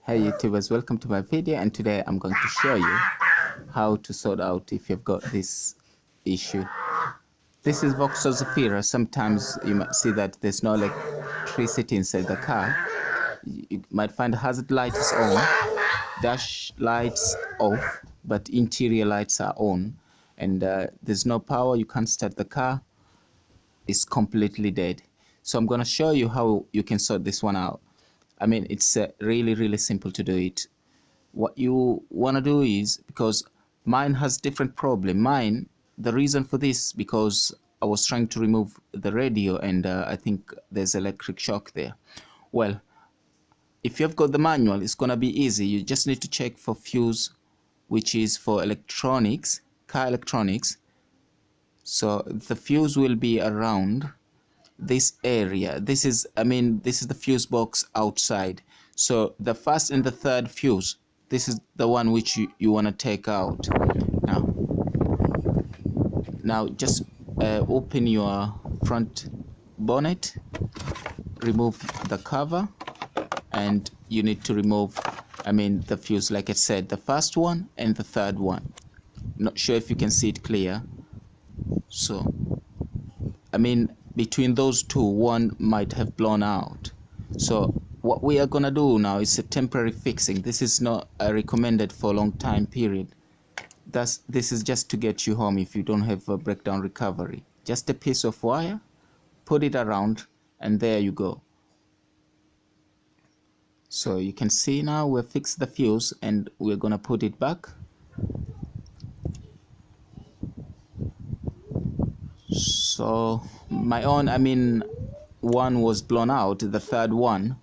Hey YouTubers, welcome to my video, and today I'm going to show you how to sort out if you've got this issue. This is Vauxhall Zafira. Sometimes you might see that there's no electricity inside the car. You might find hazard light is on, dash lights off, but interior lights are on, and there's no power. You can't start the car. It's completely dead. So I'm going to show you how you can sort this one out. I mean, it's really simple to do it. What you want to do is, because mine has different problem. Mine, the reason for this, because I was trying to remove the radio, and I think there's electric shock there. Well, if you've got the manual, it's gonna be easy. You just need to check for fuse, which is for electronics, car electronics. So the fuse will be around this area. This is the fuse box outside. So the first and the third fuse, this is the one which you want to take out. Now just open your front bonnet, remove the cover, and you need to remove the fuse, like I said, the first one and the third one. Not sure if you can see it clear. So between those two, one might have blown out. So what we are gonna do now is a temporary fixing. This is not recommended for a long time period. This is just to get you home if you don't have a breakdown recovery. Just a piece of wire, put it around, and there you go. So you can see now we've fixed the fuse, and we're gonna put it back. So my own, one was blown out, the third one,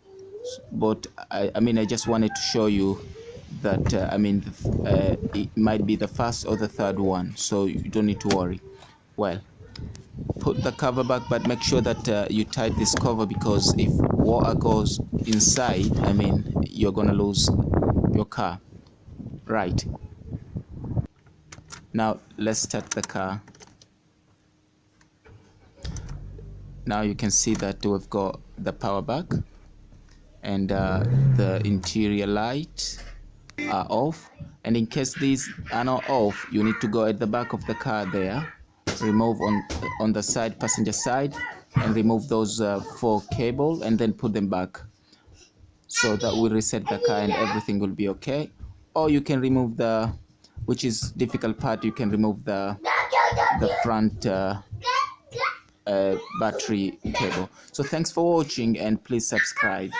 but I just wanted to show you that it might be the first or the third one, so you don't need to worry. Well, put the cover back, but make sure that you tight this cover, because if water goes inside, you're gonna lose your car. Right, now let's start the car. Now you can see that we've got the power back, and the interior light are off. And in case these are not off, you need to go at the back of the car there, remove on the side, passenger side, and remove those 4 cable, and then put them back. So that will reset the car and everything will be okay. Or you can remove the, which is difficult part, you can remove the front battery cable. So thanks for watching, and please subscribe.